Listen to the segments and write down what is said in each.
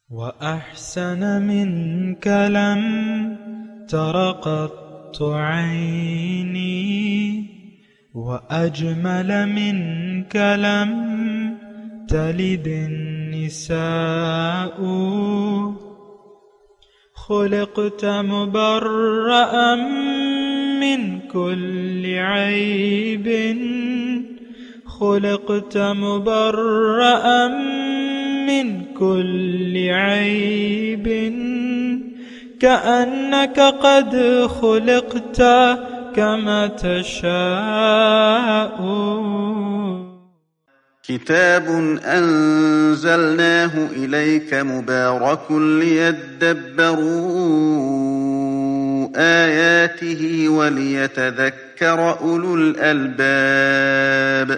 وأحسن منك لم تر قط عيني، وأجمل منك لم تلد النساء. خلقت مبرأ من كل عيب، خلقت مبرأ من كل عيب، كأنك قد خلقت كما تشاء. كتاب أنزلناه إليك مبارك ليدبروا آياته وليتذكر أولو الألباب.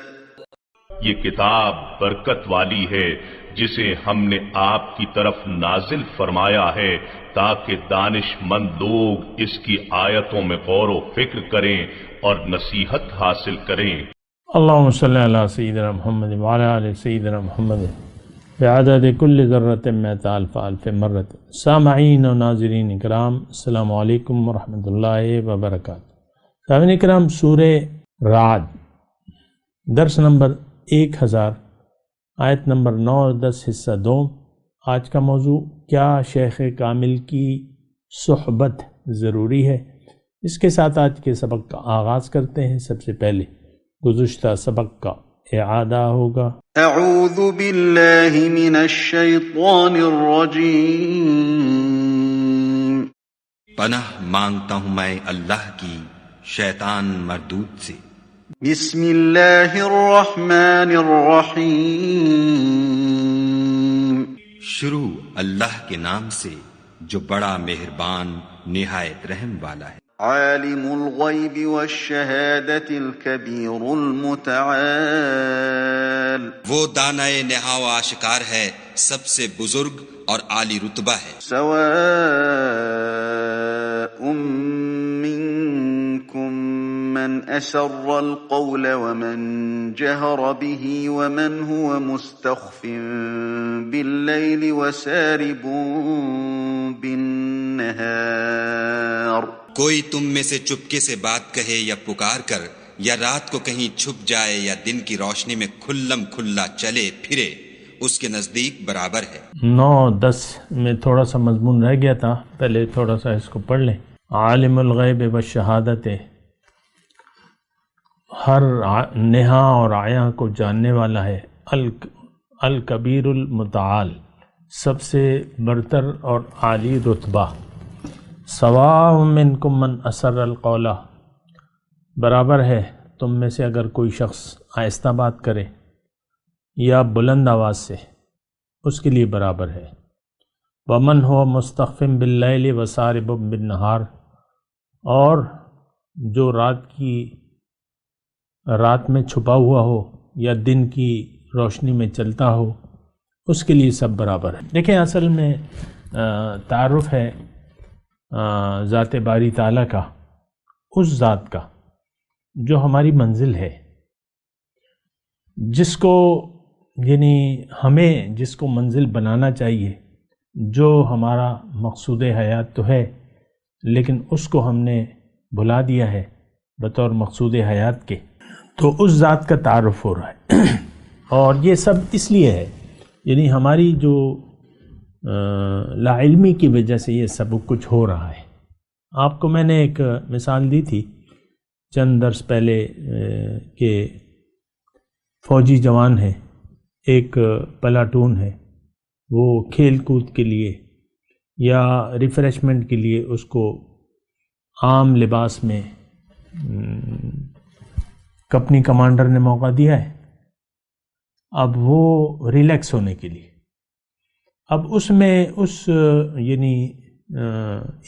یہ کتاب برکت والی ہے جسے ہم نے آپ کی طرف نازل فرمایا ہے تاکہ دانش مند لوگ اس کی آیتوں میں غور و فکر کریں اور نصیحت حاصل کریں۔ اللہم صلی علی سیدنا محمد وعلی آل سیدنا محمد بعدد کل ذرۃ مئۃ الف الف مرۃ۔ سامعین و ناظرین اکرام، السلام علیکم ورحمۃ اللہ وبرکاتہ۔ سامعین اکرام، سورہ رعد درس نمبر 1000، آیت نمبر 9 اور 10 حصہ 2۔ آج کا موضوع کیا شیخ کامل کی صحبت ضروری ہے؟ اس کے ساتھ آج کے سبق کا آغاز کرتے ہیں۔ سب سے پہلے گزشتہ سبق کا اعادہ ہوگا۔ اعوذ باللہ من الشیطان الرجیم۔ پناہ مانگتا ہوں میں اللہ کی شیطان مردود سے۔ بسم اللہ الرحمن الرحیم۔ شروع اللہ کے نام سے جو بڑا مہربان نہایت رحم والا ہے۔ عالم الغیب والشہادۃ الکبیر المتعال۔ وہ دانائے نہا و آشکار ہے، سب سے بزرگ اور عالی رتبہ ہے۔ سواء منکم من اسر القول ومن جہر به ومن هو مستخف باللیل وسارب بالنہار۔ کوئی تم میں سے چپکے سے بات کہے یا پکار کر، یا رات کو کہیں چھپ جائے یا دن کی روشنی میں کھلم کھلا چلے پھرے، اس کے نزدیک برابر ہے۔ 9-10 میں تھوڑا سا مضمون رہ گیا تھا، پہلے تھوڑا سا اس کو پڑھ لیں۔ عالم الغیب والشہادت، ہر نہا اور عیاں کو جاننے والا ہے۔ الکبیر المتعال، سب سے برتر اور عالی رتبہ۔ سواء منکم من اسر القول، برابر ہے تم میں سے اگر کوئی شخص آہستہ بات کرے یا بلند آواز سے، اس کے لیے برابر ہے۔ ومن هو مستخف باللیل وسارب بالنہار، اور جو رات میں چھپا ہوا ہو یا دن کی روشنی میں چلتا ہو، اس کے لیے سب برابر ہے۔ دیکھیں، اصل میں تعارف ہے ذات باری تعالیٰ کا، اس ذات کا جو ہماری منزل ہے، جس کو یعنی ہمیں جس کو منزل بنانا چاہیے، جو ہمارا مقصود حیات تو ہے، لیکن اس کو ہم نے بھلا دیا ہے بطور مقصود حیات کے، تو اس ذات کا تعارف ہو رہا ہے۔ اور یہ سب اس لیے ہے، یعنی ہماری جو لا علمی کی وجہ سے یہ سب کچھ ہو رہا ہے۔ آپ کو میں نے ایک مثال دی تھی چند درس پہلے کہ فوجی جوان ہے، ایک پلاٹون ہے، وہ کھیل کود کے لیے یا ریفریشمنٹ کے لیے اس کو عام لباس میں کمپنی کمانڈر نے موقع دیا ہے۔ اب وہ ریلیکس ہونے کے لیے، اب اس میں یعنی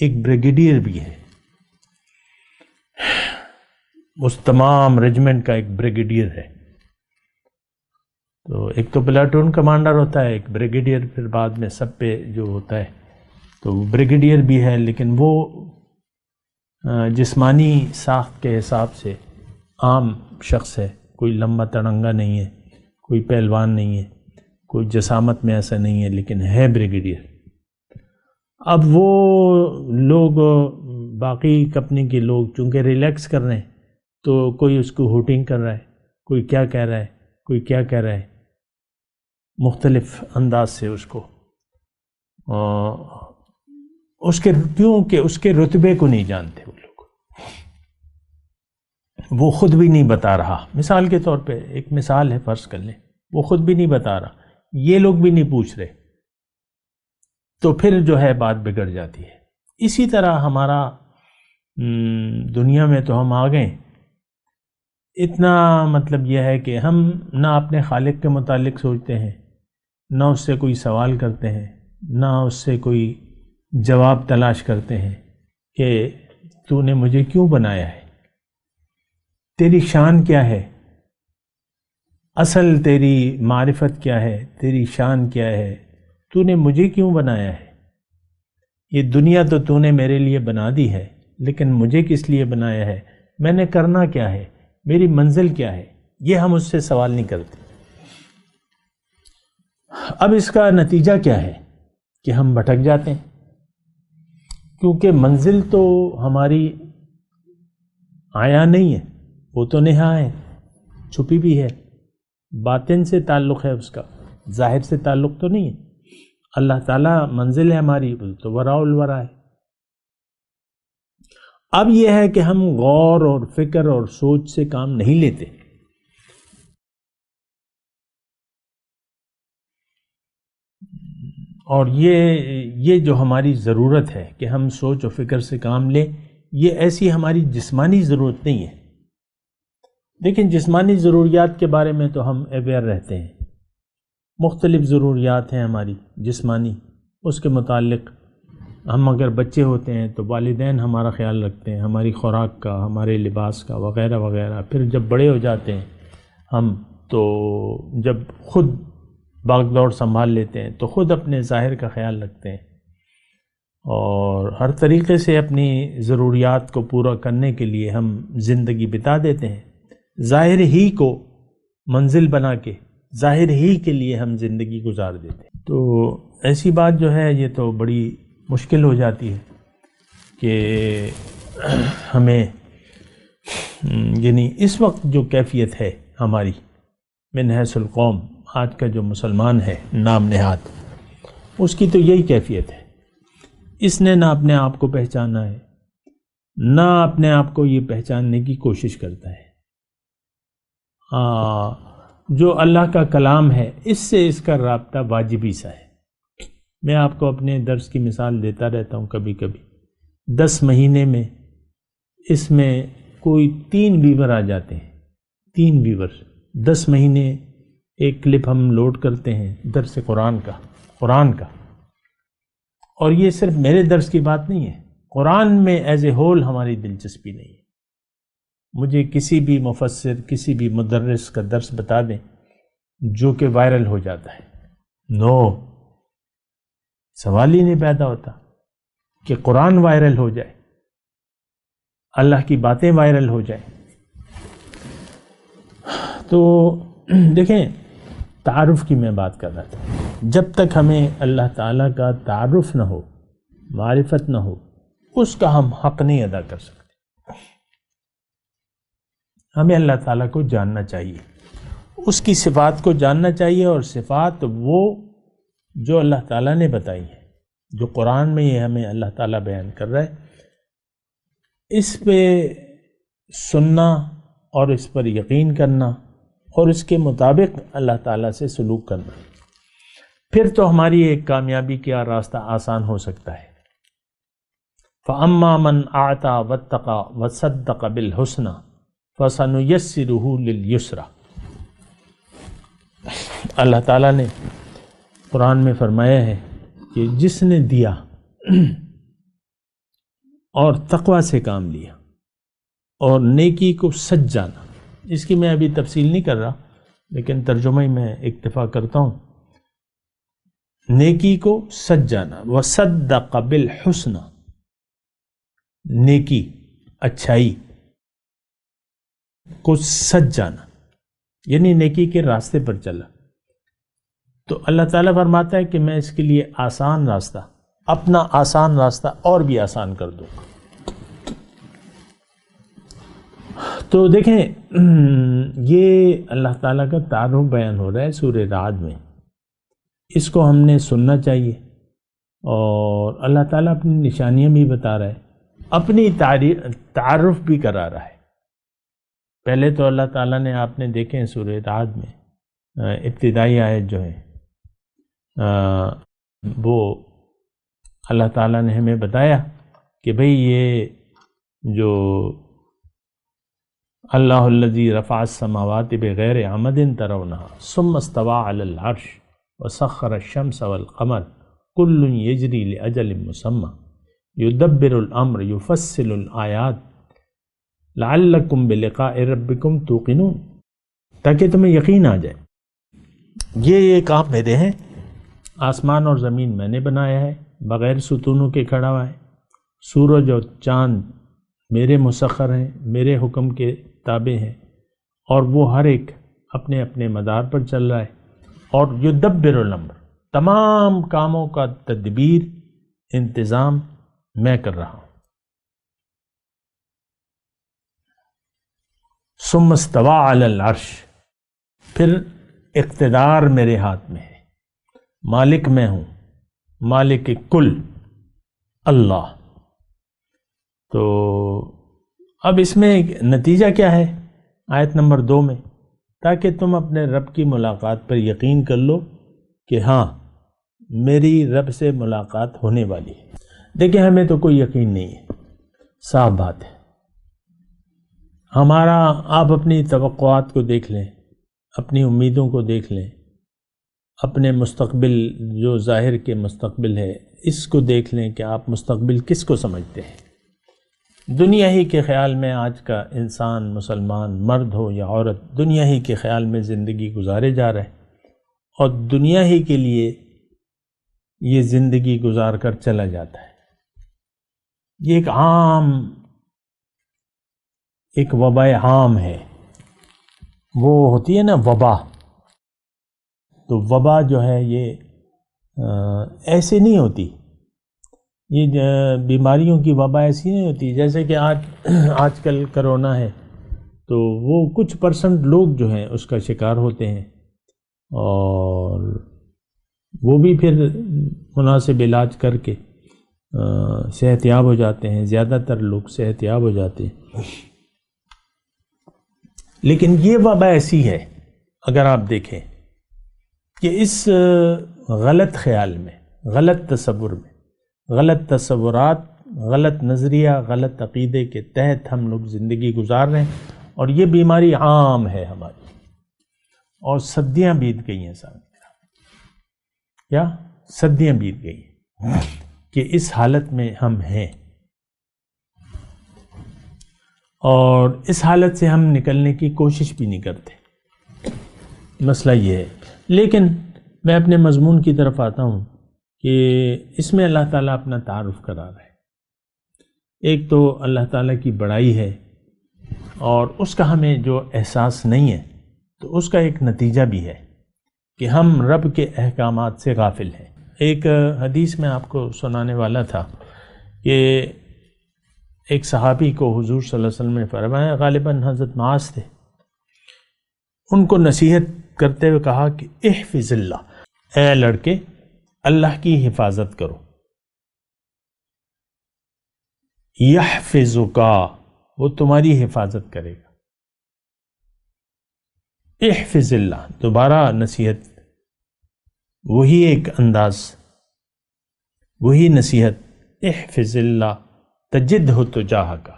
ایک بریگیڈیئر بھی ہے، اس تمام ریجمنٹ کا ایک بریگیڈیئر ہے۔ تو ایک تو پلاٹون کمانڈر ہوتا ہے، ایک بریگیڈیئر پھر بعد میں سب پہ جو ہوتا ہے، تو بریگیڈیئر بھی ہے، لیکن وہ جسمانی ساخت کے حساب سے عام شخص ہے، کوئی لمبا تڑنگا نہیں ہے، کوئی پہلوان نہیں ہے، کوئی جسامت میں ایسا نہیں ہے لیکن ہے بریگیڈیئر۔ اب وہ لوگ باقی کمپنی کے لوگ چونکہ ریلیکس کر رہے ہیں تو کوئی اس کو ہوٹنگ کر رہا ہے، کوئی کیا کہہ رہا ہے، کوئی کیا کہہ رہا ہے، مختلف انداز سے اس کو کیونکہ اس کے رتبے کو نہیں جانتے وہ لوگ، وہ خود بھی نہیں بتا رہا۔ مثال کے طور پہ ایک مثال ہے، فرض کر لیں وہ خود بھی نہیں بتا رہا، یہ لوگ بھی نہیں پوچھ رہے، تو پھر جو ہے بات بگڑ جاتی ہے۔ اسی طرح ہمارا دنیا میں تو ہم آ گئے، اتنا مطلب یہ ہے کہ ہم نہ اپنے خالق کے متعلق سوچتے ہیں، نہ اس سے کوئی سوال کرتے ہیں، نہ اس سے کوئی جواب تلاش کرتے ہیں کہ تو نے مجھے کیوں بنایا ہے، تیری شان کیا ہے، اصل تیری معرفت کیا ہے، تیری شان کیا ہے، تو نے مجھے کیوں بنایا ہے۔ یہ دنیا تو نے میرے لیے بنا دی ہے، لیکن مجھے کس لیے بنایا ہے، میں نے کرنا کیا ہے، میری منزل کیا ہے، یہ ہم اس سے سوال نہیں کرتے۔ اب اس کا نتیجہ کیا ہے کہ ہم بھٹک جاتے ہیں، کیونکہ منزل تو ہماری آیا نہیں ہے، وہ تو نہا ہے، چھپی بھی ہے، باطن سے تعلق ہے اس کا، ظاہر سے تعلق تو نہیں ہے۔ اللہ تعالیٰ منزل ہے ہماری، تو وراء الورا ہے۔ اب یہ ہے کہ ہم غور اور فکر اور سوچ سے کام نہیں لیتے، اور یہ جو ہماری ضرورت ہے کہ ہم سوچ و فکر سے کام لیں، یہ ایسی ہماری جسمانی ضرورت نہیں ہے۔ لیکن جسمانی ضروریات کے بارے میں تو ہم اویئر رہتے ہیں، مختلف ضروریات ہیں ہماری جسمانی، اس کے متعلق ہم اگر بچے ہوتے ہیں تو والدین ہمارا خیال رکھتے ہیں، ہماری خوراک کا، ہمارے لباس کا وغیرہ وغیرہ۔ پھر جب بڑے ہو جاتے ہیں ہم، تو جب خود بھاگ دوڑ سنبھال لیتے ہیں تو خود اپنے ظاہر کا خیال رکھتے ہیں، اور ہر طریقے سے اپنی ضروریات کو پورا کرنے کے لیے ہم زندگی بتا دیتے ہیں، ظاہر ہی کو منزل بنا کے، ظاہر ہی کے لیے ہم زندگی گزار دیتے ہیں۔ تو ایسی بات جو ہے یہ تو بڑی مشکل ہو جاتی ہے کہ ہمیں یعنی اس وقت جو کیفیت ہے ہماری من حیث القوم، آج کا جو مسلمان ہے نام نہاد، اس کی تو یہی کیفیت ہے، اس نے نہ اپنے آپ کو پہچانا ہے، نہ اپنے آپ کو یہ پہچاننے کی کوشش کرتا ہے۔ جو اللہ کا کلام ہے اس سے اس کا رابطہ واجبی سا ہے۔ میں آپ کو اپنے درس کی مثال دیتا رہتا ہوں، کبھی کبھی 10 مہینے میں اس میں کوئی 3 ویور آ جاتے ہیں، 3 ویور 10 مہینے ایک کلپ ہم لوڈ کرتے ہیں درس قرآن کا، اور یہ صرف میرے درس کی بات نہیں ہے، قرآن میں ایز اے ہول ہماری دلچسپی نہیں ہے۔ مجھے کسی بھی مفسر، کسی بھی مدرس کا درس بتا دیں جو کہ وائرل ہو جاتا ہے، نو، سوال ہی نہیں پیدا ہوتا کہ قرآن وائرل ہو جائے، اللہ کی باتیں وائرل ہو جائیں۔ تو دیکھیں، تعارف کی میں بات کر رہا تھا، جب تک ہمیں اللہ تعالیٰ کا تعارف نہ ہو، معرفت نہ ہو، اس کا ہم حق نہیں ادا کر سکتے۔ ہمیں اللہ تعالیٰ کو جاننا چاہیے، اس کی صفات کو جاننا چاہیے، اور صفات وہ جو اللہ تعالیٰ نے بتائی ہے، جو قرآن میں یہ ہمیں اللہ تعالیٰ بیان کر رہا ہے، اس پہ سننا اور اس پر یقین کرنا اور اس کے مطابق اللہ تعالیٰ سے سلوک کرنا، پھر تو ہماری ایک کامیابی کا راستہ آسان ہو سکتا ہے۔ فَأَمَّا مَنْ أَعْطَى وَاتَّقَى وَصَدَّقَ بِالْحُسْنَى فَسَنُيَسِّرُهُ لِلْيُسْرَى۔ اللہ تعالیٰ نے قرآن میں فرمایا ہے کہ جس نے دیا اور تقوی سے کام لیا اور نیکی کو سچ جانا، اس کی میں ابھی تفصیل نہیں کر رہا لیکن ترجمہ ہی میں اکتفا کرتا ہوں، نیکی کو سچ جانا، وصدق بالحسنى، نیکی، اچھائی کو سچ جانا، یعنی نیکی کے راستے پر چلا، تو اللہ تعالیٰ فرماتا ہے کہ میں اس کے لیے آسان راستہ، اپنا آسان راستہ اور بھی آسان کر دوں گا۔ تو دیکھیں یہ اللہ تعالیٰ کا تعارف بیان ہو رہا ہے سورہ رعد میں، اس کو ہم نے سننا چاہیے، اور اللہ تعالیٰ اپنی نشانیاں بھی بتا رہا ہے، اپنی تعارف بھی کرا رہا ہے۔ پہلے تو اللہ تعالیٰ نے، آپ نے دیکھیں سورہ رعد میں ابتدائی آیت جو ہے وہ اللہ تعالیٰ نے ہمیں بتایا کہ بھئی یہ جو اللہ الذی رفع السماوات بغیر عمد ترونها ثم استوى على العرش وسخر الشمس والقمر كل يجري لأجل مسمى يدبر الامر يفصل الآیات لعلکم بلقاء ربکم توقنون، تاکہ تمہیں یقین آ جائے یہ کام میرے ہیں، آسمان اور زمین میں نے بنایا ہے، بغیر ستونوں کے کھڑا ہوا ہے، سورج اور چاند میرے مسخر ہیں، میرے حکم کے تابع ہیں، اور وہ ہر ایک اپنے اپنے مدار پر چل رہا ہے، اور یدبر الامر، تمام کاموں کا تدبیر انتظام میں کر رہا ہوں۔ ثم استوى علی العرش، پھر اقتدار میرے ہاتھ میں ہے، مالک میں ہوں، مالک کل اللہ۔ تو اب اس میں نتیجہ کیا ہے آیت نمبر 2 میں؟ تاکہ تم اپنے رب کی ملاقات پر یقین کر لو کہ ہاں میری رب سے ملاقات ہونے والی ہے۔ دیکھیں ہمیں تو کوئی یقین نہیں ہے، صاف بات ہے، ہمارا، آپ اپنی توقعات کو دیکھ لیں، اپنی امیدوں کو دیکھ لیں، اپنے مستقبل جو ظاہر کے مستقبل ہے اس کو دیکھ لیں کہ آپ مستقبل کس کو سمجھتے ہیں۔ دنیا ہی کے خیال میں آج کا انسان، مسلمان مرد ہو یا عورت، دنیا ہی کے خیال میں زندگی گزارے جا رہا ہے، اور دنیا ہی کے لیے یہ زندگی گزار کر چلا جاتا ہے۔ یہ ایک عام، ایک وبا عام ہے، وہ ہوتی ہے نا وبا، تو وبا جو ہے یہ ایسے نہیں ہوتی، یہ بیماریوں کی وبا ایسی نہیں ہوتی جیسے کہ آج کل کرونا ہے، تو وہ کچھ پرسنٹ لوگ جو ہیں اس کا شکار ہوتے ہیں، اور وہ بھی پھر مناسب علاج کر کے صحت یاب ہو جاتے ہیں، زیادہ تر لوگ صحت یاب ہو جاتے ہیں۔ لیکن یہ وبا ایسی ہے، اگر آپ دیکھیں کہ اس غلط خیال میں، غلط تصور میں، غلط تصورات، غلط نظریہ، غلط عقیدے کے تحت ہم لوگ زندگی گزار رہے ہیں، اور یہ بیماری عام ہے ہماری، اور صدیاں بیت گئی ہیں سامنے، کیا صدیاں بیت گئی ہیں کہ اس حالت میں ہم ہیں، اور اس حالت سے ہم نکلنے کی کوشش بھی نہیں کرتے۔ مسئلہ یہ ہے، لیکن میں اپنے مضمون کی طرف آتا ہوں کہ اس میں اللہ تعالیٰ اپنا تعارف کرا رہا ہے۔ ایک تو اللہ تعالیٰ کی بڑائی ہے، اور اس کا ہمیں جو احساس نہیں ہے، تو اس کا ایک نتیجہ بھی ہے کہ ہم رب کے احکامات سے غافل ہیں۔ ایک حدیث میں آپ کو سنانے والا تھا کہ ایک صحابی کو حضور صلی اللہ علیہ وسلم نے فرمایا، غالباً حضرت معاذ تھے، ان کو نصیحت کرتے ہوئے کہا کہ احفظ اللہ، اے لڑکے اللہ کی حفاظت کرو، یحفظک، وہ تمہاری حفاظت کرے گا۔ احفظ اللہ، دوبارہ نصیحت، وہی ایک انداز، وہی نصیحت، احفظ اللہ تجدہ تجاہک،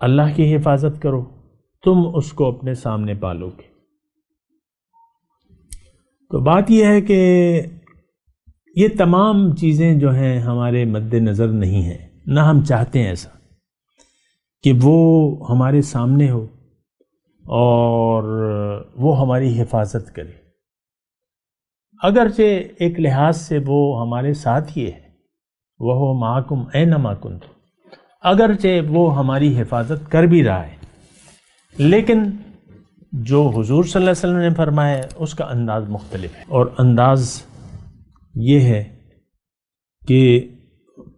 اللہ کی حفاظت کرو، تم اس کو اپنے سامنے پالو گے۔ تو بات یہ ہے کہ یہ تمام چیزیں جو ہیں ہمارے مد نظر نہیں ہیں، نہ ہم چاہتے ہیں ایسا کہ وہ ہمارے سامنے ہو اور وہ ہماری حفاظت کرے، اگرچہ ایک لحاظ سے وہ ہمارے ساتھ ہی ہے، وہ معکم اینما کنتم، اگرچہ وہ ہماری حفاظت کر بھی رہا ہے، لیکن جو حضور صلی اللہ علیہ وسلم نے فرمایا ہے اس کا انداز مختلف ہے، اور انداز یہ ہے کہ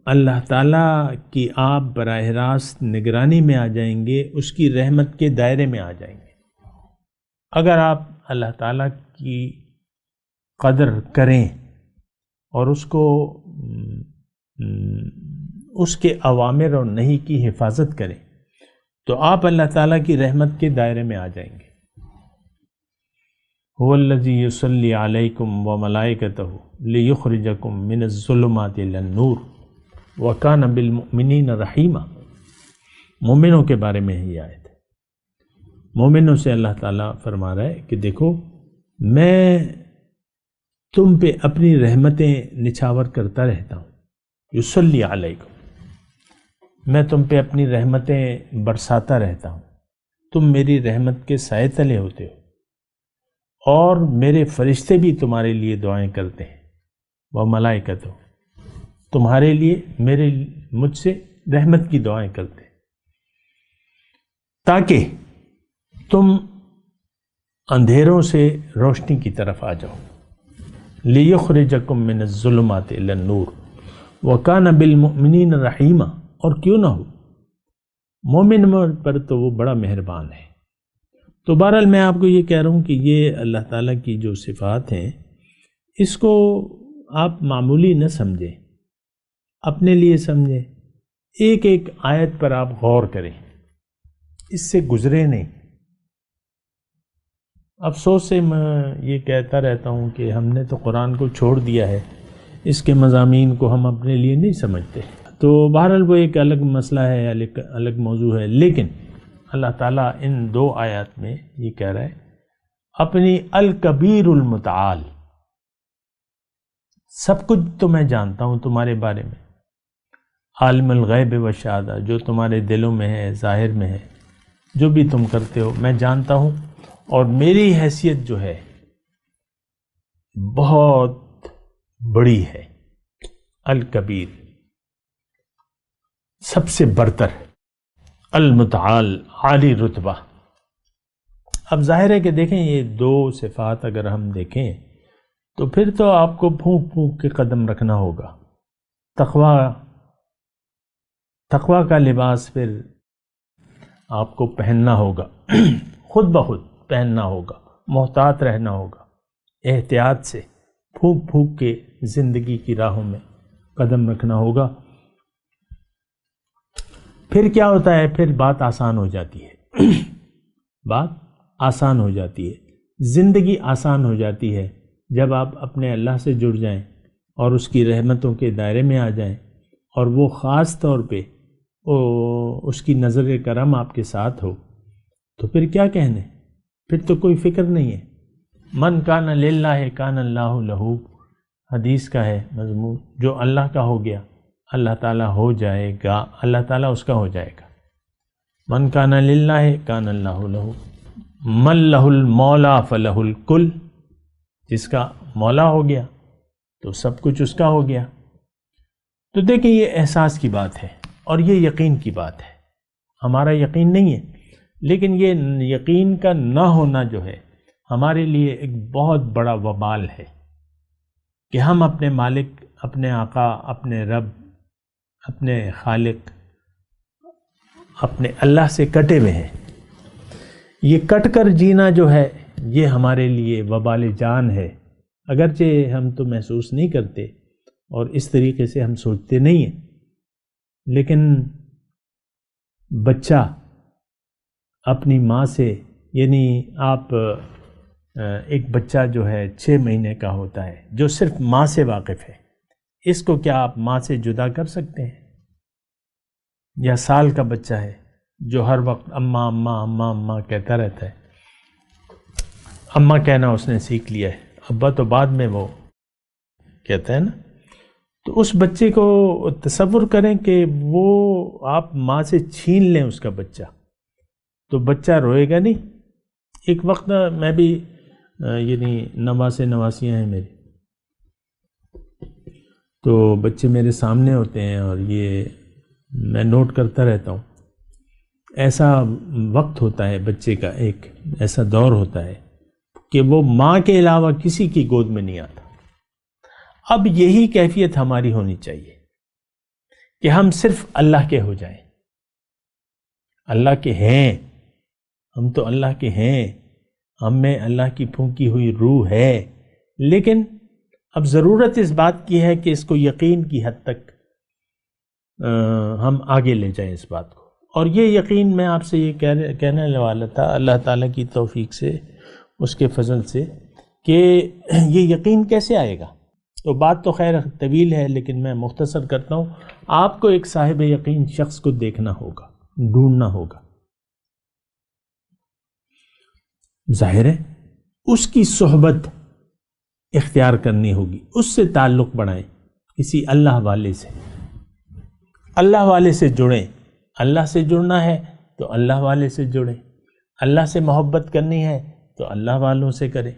اللہ تعالیٰ کی آپ براہ راست نگرانی میں آ جائیں گے، اس کی رحمت کے دائرے میں آ جائیں گے۔ اگر آپ اللہ تعالیٰ کی قدر کریں اور اس کو اس کے اوامر اور نہی کی حفاظت کریں تو آپ اللہ تعالیٰ کی رحمت کے دائرے میں آ جائیں گے۔ هو الذی یصلی علیکم وملائکتہ لیخرجکم من الظلمات الی النور وکان بالمؤمنین رحیما۔ مومنوں کے بارے میں ہی آیت ہے۔ مومنوں سے اللہ تعالیٰ فرما رہا ہے کہ دیکھو میں تم پہ اپنی رحمتیں نچھاور کرتا رہتا ہوں، یصلی علیکم، میں تم پہ اپنی رحمتیں برساتا رہتا ہوں، تم میری رحمت کے سائے تلے ہوتے ہو، اور میرے فرشتے بھی تمہارے لیے دعائیں کرتے ہیں، وہ ملائکت ہو، تمہارے لیے مجھ سے رحمت کی دعائیں کرتے ہیں، تاکہ تم اندھیروں سے روشنی کی طرف آ جاؤ۔ لیخرجکم من الظلمات الی النور وکان بالمؤمنین رحیما، اور کیوں نہ ہو، مومن پر تو وہ بڑا مہربان ہے۔ تو بہرحال میں آپ کو یہ کہہ رہا ہوں کہ یہ اللہ تعالیٰ کی جو صفات ہیں اس کو آپ معمولی نہ سمجھیں، اپنے لیے سمجھیں، ایک ایک آیت پر آپ غور کریں، اس سے گزرے نہیں۔ افسوس سے میں یہ کہتا رہتا ہوں کہ ہم نے تو قرآن کو چھوڑ دیا ہے، اس کے مضامین کو ہم اپنے لیے نہیں سمجھتے۔ تو بہرحال وہ ایک الگ مسئلہ ہے، الگ موضوع ہے، لیکن اللہ تعالیٰ ان دو آیات میں یہ کہہ رہا ہے اپنی الکبیر المتعال، سب کچھ تو میں جانتا ہوں تمہارے بارے میں، عالم الغیب والشہادہ، جو تمہارے دلوں میں ہے، ظاہر میں ہے، جو بھی تم کرتے ہو میں جانتا ہوں، اور میری حیثیت جو ہے بہت بڑی ہے، الکبیر، سب سے برتر، المتعال، عالی رتبہ۔ اب ظاہر ہے کہ دیکھیں یہ دو صفات اگر ہم دیکھیں تو پھر تو آپ کو پھونک پھونک کے قدم رکھنا ہوگا۔ تقوی کا لباس پھر آپ کو پہننا ہوگا، خود بخود پہننا ہوگا، محتاط رہنا ہوگا، احتیاط سے پھونک پھونک کے زندگی کی راہوں میں قدم رکھنا ہوگا۔ پھر کیا ہوتا ہے، پھر بات آسان ہو جاتی ہے، بات آسان ہو جاتی ہے، زندگی آسان ہو جاتی ہے جب آپ اپنے اللہ سے جڑ جائیں اور اس کی رحمتوں کے دائرے میں آ جائیں، اور وہ خاص طور پہ اس کی نظر کرم آپ کے ساتھ ہو، تو پھر کیا کہنے، پھر تو کوئی فکر نہیں ہے۔ من کان للہ کان اللہ لہو، حدیث کا ہے مضمون، جو اللہ کا ہو گیا اللہ تعالیٰ ہو جائے گا، اللہ تعالیٰ اس کا ہو جائے گا۔ من کان للہ کان اللہ لہو، من لہ المولا فلہ الکل، جس کا مولا ہو گیا تو سب کچھ اس کا ہو گیا۔ تو دیکھیں یہ احساس کی بات ہے اور یہ یقین کی بات ہے، ہمارا یقین نہیں ہے، لیکن یہ یقین کا نہ ہونا جو ہے ہمارے لیے ایک بہت بڑا وبال ہے کہ ہم اپنے مالک، اپنے آقا، اپنے رب، اپنے خالق، اپنے اللہ سے کٹے ہوئے ہیں۔ یہ کٹ کر جینا جو ہے یہ ہمارے لیے وبال جان ہے، اگرچہ ہم تو محسوس نہیں کرتے اور اس طریقے سے ہم سوچتے نہیں ہیں، لیکن بچہ اپنی ماں سے، یعنی آپ ایک بچہ جو ہے 6 مہینے کا ہوتا ہے جو صرف ماں سے واقف ہے، اس کو کیا آپ ماں سے جدا کر سکتے ہیں؟ یا سال کا بچہ ہے جو ہر وقت اماں اماں اماں اماں کہتا رہتا ہے، اماں کہنا اس نے سیکھ لیا ہے، ابا تو بعد میں وہ کہتا ہے نا۔ تو اس بچے کو تصور کریں کہ وہ آپ ماں سے چھین لیں اس کا بچہ، تو بچہ روئے گا نہیں؟ ایک وقت میں بھی یعنی نواسیاں ہیں میری، تو بچے میرے سامنے ہوتے ہیں اور یہ میں نوٹ کرتا رہتا ہوں، ایسا وقت ہوتا ہے بچے کا، ایک ایسا دور ہوتا ہے کہ وہ ماں کے علاوہ کسی کی گود میں نہیں آتا۔ اب یہی کیفیت ہماری ہونی چاہیے کہ ہم صرف اللہ کے ہو جائیں، اللہ کے ہیں، ہم تو اللہ کے ہیں، ہم میں اللہ کی پھونکی ہوئی روح ہے، لیکن اب ضرورت اس بات کی ہے کہ اس کو یقین کی حد تک ہم آگے لے جائیں اس بات کو۔ اور یہ یقین میں آپ سے یہ کہنے والا تھا، اللہ تعالیٰ کی توفیق سے، اس کے فضل سے، کہ یہ یقین کیسے آئے گا؟ تو بات تو خیر طویل ہے، لیکن میں مختصر کرتا ہوں۔ آپ کو ایک صاحب یقین شخص کو دیکھنا ہوگا، ڈھونڈنا ہوگا، ظاہر ہے اس کی صحبت اختیار کرنی ہوگی، اس سے تعلق بڑھائیں، کسی اللہ والے سے، اللہ والے سے جڑیں۔ اللہ سے جڑنا ہے تو اللہ والے سے جڑیں، اللہ سے محبت کرنی ہے تو اللہ والوں سے کریں۔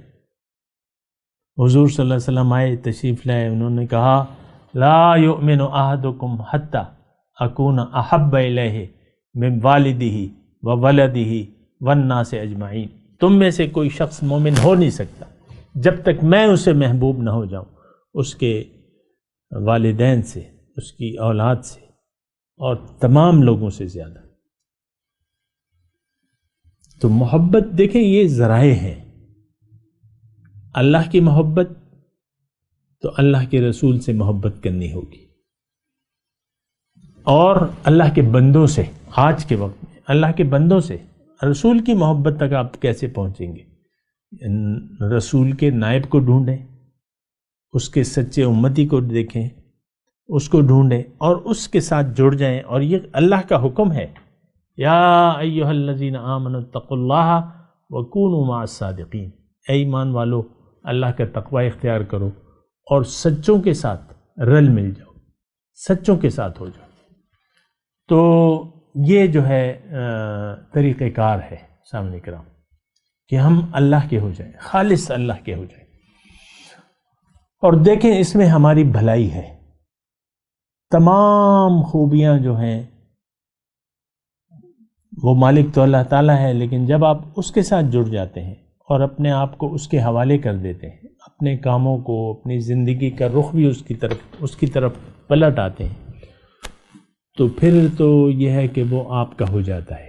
حضور صلی اللہ علیہ وسلم آئے، تشریف لائے، انہوں نے کہا لا یؤمن احدکم حتی اکون احب الیہ من والدہ وولدہ والناس اجمعین۔ تم میں سے کوئی شخص مومن ہو نہیں سکتا جب تک میں اسے محبوب نہ ہو جاؤں، اس کے والدین سے، اس کی اولاد سے، اور تمام لوگوں سے زیادہ۔ تو محبت دیکھیں یہ ذرائع ہیں، اللہ کی محبت تو اللہ کے رسول سے محبت کرنی ہوگی، اور اللہ کے بندوں سے، آج کے وقت میں اللہ کے بندوں سے رسول کی محبت تک آپ کیسے پہنچیں گے؟ رسول کے نائب کو ڈھونڈیں، اس کے سچے امتی کو دیکھیں، اس کو ڈھونڈیں اور اس کے ساتھ جڑ جائیں۔ اور یہ اللہ کا حکم ہے، یا ایھا الذین آمنوا اتقوا اللہ وکونوا مع الصادقین، اے ایمان والو اللہ کا تقوی اختیار کرو اور سچوں کے ساتھ رل مل جاؤ، سچوں کے ساتھ ہو جاؤ۔ تو یہ جو ہے طریقہ کار ہے سامنے کرام، کہ ہم اللہ کے ہو جائیں، خالص اللہ کے ہو جائیں۔ اور دیکھیں اس میں ہماری بھلائی ہے، تمام خوبیاں جو ہیں وہ مالک تو اللہ تعالیٰ ہے، لیکن جب آپ اس کے ساتھ جڑ جاتے ہیں اور اپنے آپ کو اس کے حوالے کر دیتے ہیں، اپنے کاموں کو، اپنی زندگی کا رخ بھی اس کی طرف پلٹ آتے ہیں، تو پھر تو یہ ہے کہ وہ آپ کا ہو جاتا ہے،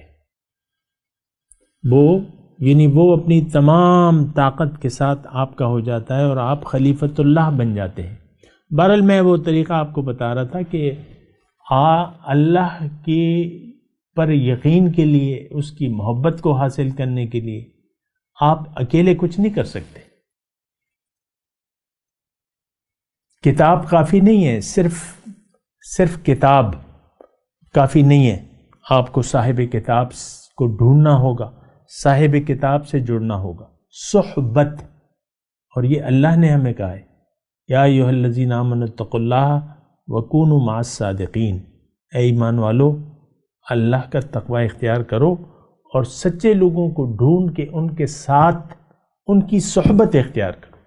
وہ اپنی تمام طاقت کے ساتھ آپ کا ہو جاتا ہے اور آپ خلیفۃ اللہ بن جاتے ہیں۔ بہرحال میں وہ طریقہ آپ کو بتا رہا تھا کہ اللہ کے پر یقین کے لیے، اس کی محبت کو حاصل کرنے کے لیے آپ اکیلے کچھ نہیں کر سکتے۔ کتاب کافی نہیں ہے، صرف کتاب کافی نہیں ہے، آپ کو صاحب کتاب کو ڈھونڈنا ہوگا، صاحب کتاب سے جڑنا ہوگا، صحبت۔ اور یہ اللہ نے ہمیں کہا ہے، یا ایھا الذین آمنوا اتقوا اللہ وکونوا مع الصادقین، اے ایمان والو اللہ کا تقوی اختیار کرو اور سچے لوگوں کو ڈھونڈ کے ان کے ساتھ ان کی صحبت اختیار کرو،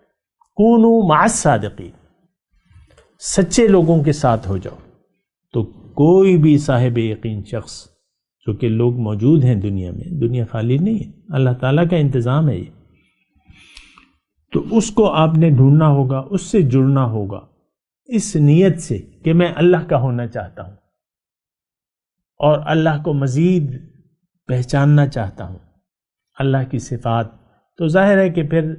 کونوا مع الصادقین، سچے لوگوں کے ساتھ ہو جاؤ۔ تو کوئی بھی صاحب یقین شخص، جو کہ لوگ موجود ہیں دنیا میں، دنیا خالی نہیں ہے، اللہ تعالیٰ کا انتظام ہے یہ، تو اس کو آپ نے ڈھونڈنا ہوگا، اس سے جڑنا ہوگا، اس نیت سے کہ میں اللہ کا ہونا چاہتا ہوں اور اللہ کو مزید پہچاننا چاہتا ہوں، اللہ کی صفات۔ تو ظاہر ہے کہ پھر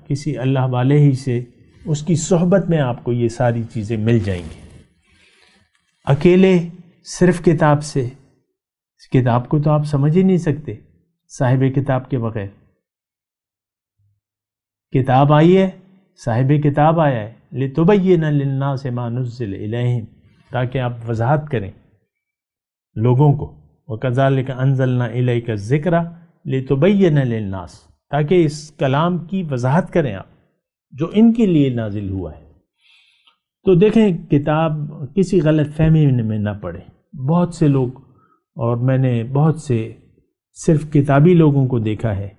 کسی اللہ والے ہی سے، اس کی صحبت میں آپ کو یہ ساری چیزیں مل جائیں گی۔ اکیلے صرف کتاب سے، کتاب کو تو آپ سمجھ ہی نہیں سکتے صاحب کتاب کے بغیر۔ کتاب آئی ہے، صاحب کتاب آیا ہے، لِتُبَيِّنَ لِلنَّاسِ مَا نُزِّلَ إِلَيْهِمْ، تاکہ آپ وضاحت کریں لوگوں کو، وَكَذَلِكَ أَنزَلْنَا إِلَيْكَ الذِّكْرَ لِتُبَيِّنَ لِلنَّاسِ، تاکہ اس کلام کی وضاحت کریں آپ، جو ان کے لیے نازل ہوا ہے۔ تو دیکھیں کتاب کسی غلط فہمی میں نہ پڑے۔ بہت سے لوگ، اور میں نے بہت سے صرف کتابی لوگوں کو دیکھا ہے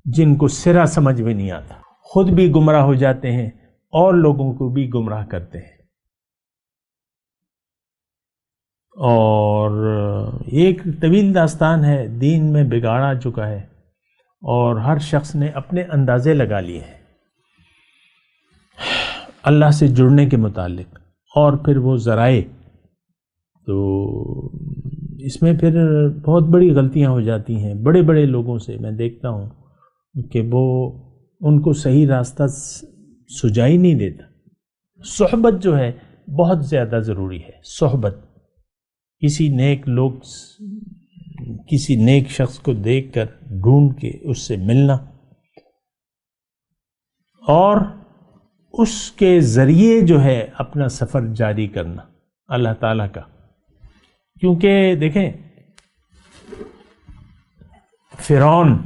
جن کو سرا سمجھ میں نہیں آتا، خود بھی گمراہ ہو جاتے ہیں اور لوگوں کو بھی گمراہ کرتے ہیں۔ اور ایک طویل داستان ہے، دین میں بگاڑ آ چکا ہے اور ہر شخص نے اپنے اندازے لگا لیے ہیں اللہ سے جڑنے کے متعلق، اور پھر وہ ذرائع، تو اس میں پھر بہت بڑی غلطیاں ہو جاتی ہیں۔ بڑے بڑے لوگوں سے میں دیکھتا ہوں کہ وہ ان کو صحیح راستہ سجائی نہیں دیتا۔ صحبت جو ہے بہت زیادہ ضروری ہے، صحبت، کسی نیک شخص کو دیکھ کر ڈھونڈ کے اس سے ملنا اور اس کے ذریعے جو ہے اپنا سفر جاری کرنا اللہ تعالیٰ کا۔ کیونکہ دیکھیں فرعون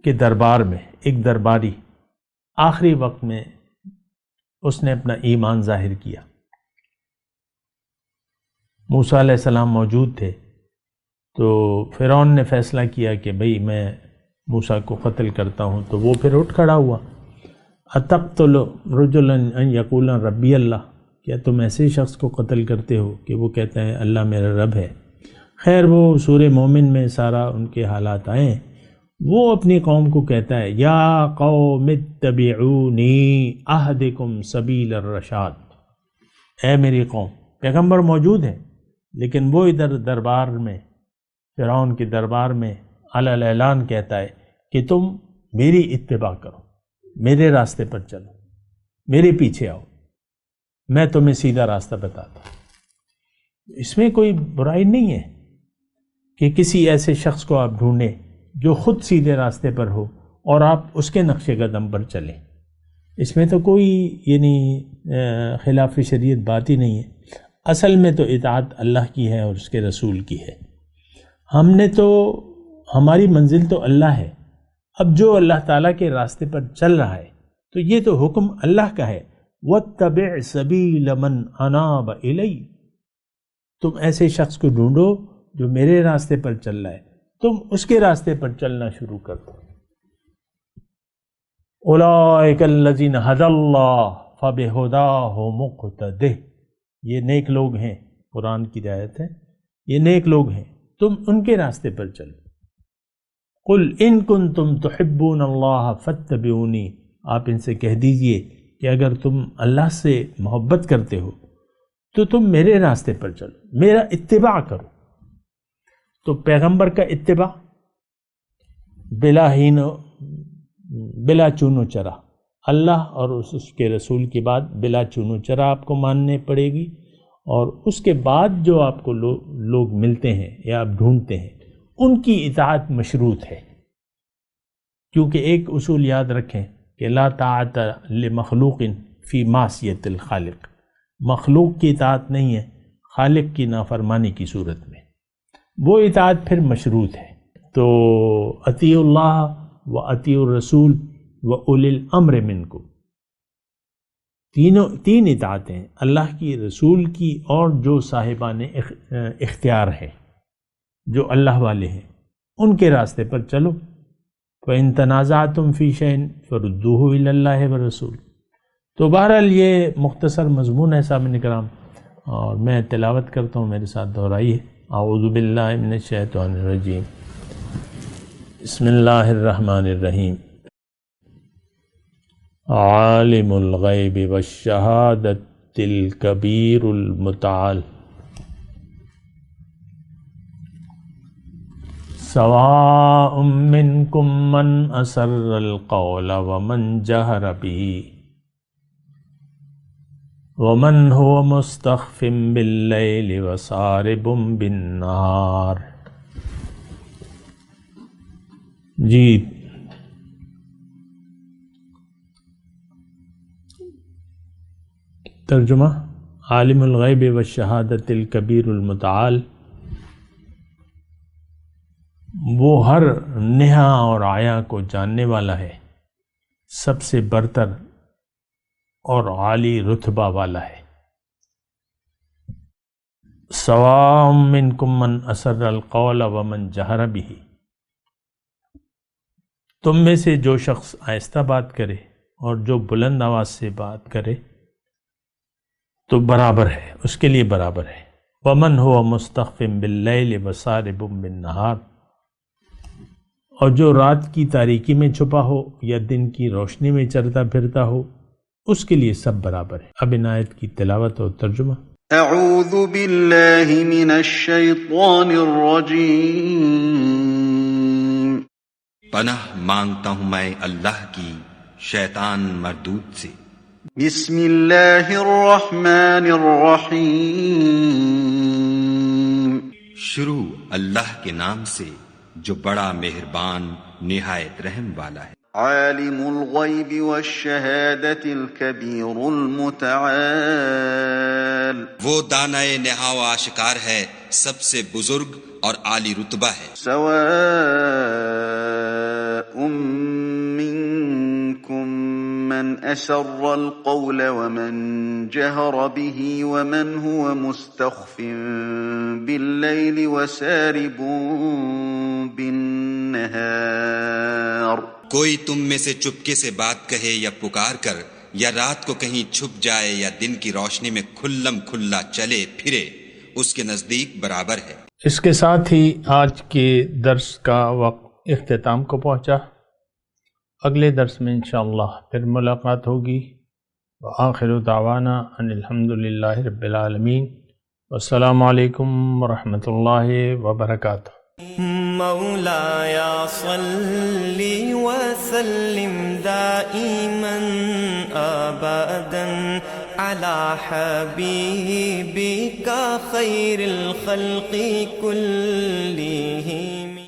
کے دربار میں ایک درباری آخری وقت میں اس نے اپنا ایمان ظاہر کیا۔ موسیٰ علیہ السلام موجود تھے، تو فرعون نے فیصلہ کیا کہ بھئی میں موسیٰ کو قتل کرتا ہوں، تو وہ پھر اٹھ کھڑا ہوا، اتقتل رجلا ان یقول ربی اللہ، کیا تم ایسے شخص کو قتل کرتے ہو کہ وہ کہتا ہے اللہ میرا رب ہے۔ خیر وہ سورہ مومن میں سارا ان کے حالات آئے، وہ اپنی قوم کو کہتا ہے یا قوم اتبعونی اہدکم سبیل الرشاد، اے میری قوم، پیغمبر موجود ہے لیکن وہ ادھر دربار میں، فرعون کے دربار میں علی الاعلان کہتا ہے کہ تم میری اتباع کرو، میرے راستے پر چلو، میرے پیچھے آؤ، میں تمہیں سیدھا راستہ بتاتا ہوں۔ اس میں کوئی برائی نہیں ہے کہ کسی ایسے شخص کو آپ ڈھونڈیں جو خود سیدھے راستے پر ہو اور آپ اس کے نقش قدم پر چلیں، اس میں تو کوئی خلاف شریعت بات ہی نہیں ہے۔ اصل میں تو اطاعت اللہ کی ہے اور اس کے رسول کی ہے۔ ہماری منزل تو اللہ ہے، اب جو اللہ تعالیٰ کے راستے پر چل رہا ہے تو یہ تو حکم اللہ کا ہے، وَاتَّبِعْ سَبِيلَ مَنْ أَنَابَ إِلَيَّ، تم ایسے شخص کو ڈھونڈو جو میرے راستے پر چل رہا ہے، تم اس کے راستے پر چلنا شروع کر دو۔ أُولَئِكَ الَّذِينَ هَدَى اللَّهُ فَبِهُدَاهُ مُقْتَدِهْ، یہ نیک لوگ ہیں، قرآن کی آیت ہے، یہ نیک لوگ ہیں، تم ان کے راستے پر چلو۔ قُلْ إِن كُنتُمْ تُحِبُّونَ اللَّهَ فَاتَّبِعُونِي، آپ ان سے کہہ دیجئے کہ اگر تم اللہ سے محبت کرتے ہو تو تم میرے راستے پر چلو، میرا اتباع کرو۔ تو پیغمبر کا اتباع بلا چون و چرا، اللہ اور اس کے رسول کی بات بلا چون و چرا آپ کو ماننے پڑے گی، اور اس کے بعد جو آپ کو لوگ ملتے ہیں یا آپ ڈھونڈتے ہیں ان کی اطاعت مشروط ہے۔ کیونکہ ایک اصول یاد رکھیں کہ لا طاعت لمخلوق فی معصیت الخالق، مخلوق کی اطاعت نہیں ہے خالق کی نافرمانی کی صورت میں، وہ اطاعت پھر مشروط ہے۔ تو اطیعوا اللہ و اطیعوا الرسول و اولی الامر منکم، تین اطاعتیں، اللہ کی، رسول کی، اور جو صاحبان اختیار ہیں، جو اللہ والے ہیں، ان کے راستے پر چلو۔ فَإِن تَنَازَعْتُمْ فِي شَيْءٍ فَرُدُّوهُ إِلَى اللَّهِ وَالرَّسُولِ۔ تو بہرحال یہ مختصر مضمون ہے سامعین کرام، اور میں تلاوت کرتا ہوں، میرے ساتھ دہرائیے۔ اعوذ باللہ من الشیطان الرجیم، بسم اللہ الرحمن الرحیم۔ عالم الغیب والشہادۃ الکبیر المتعال، سواء منکم من اسر القول ومن جہر به ومن هو مستخف باللیل وسارب بالنہار۔ جی ترجمہ، عالم الغیب والشہادۃ الکبیر المتعال، وہ ہر نہا اور آیا کو جاننے والا ہے، سب سے برتر اور عالی رتبہ والا ہے۔ سواء منکم من اسر القول ومن جہر به، تم میں سے جو شخص آہستہ بات کرے اور جو بلند آواز سے بات کرے، تو برابر ہے، اس کے لیے برابر ہے۔ وَمَنْ هُوَ مُسْتَخْفٍ بِاللَّيْلِ وَسَارِبٌ بِالنَّهَارِ، اور جو رات کی تاریکی میں چھپا ہو یا دن کی روشنی میں چلتا پھرتا ہو، اس کے لیے سب برابر ہے۔ اب ان آیت کی تلاوت اور ترجمہ۔ اعوذ باللہ من الشیطان الرجیم، پناہ مانگتا ہوں میں اللہ کی شیطان مردود سے۔ بسم اللہ الرحمن الرحیم، شروع اللہ کے نام سے جو بڑا مہربان نہایت رحم والا ہے۔ عالم الغیب والشہادۃ الکبیر المتعال، وہ دانائے نہا و آشکار ہے، سب سے بزرگ اور عالی رتبہ ہے۔ سواء منکم من اسر القول ومن جہر به ومن هو مستخف باللیل وسارب بالنہار، کوئی تم میں سے چپکے سے بات کہے یا پکار کر، یا رات کو کہیں چھپ جائے یا دن کی روشنی میں کھلم کھلا چلے پھرے، اس کے نزدیک برابر ہے۔ اس کے ساتھ ہی آج کے درس کا وقت اختتام کو پہنچا۔ اگلے درس میں انشاءاللہ پھر ملاقات ہوگی۔ وآخر دعوانا ان الحمدللہ رب العالمین، والسلام علیکم ورحمۃ اللہ وبرکاتہ۔ مولایا صلی وسلم دائما ابدا على حبیبک خیر الخلق کلہم۔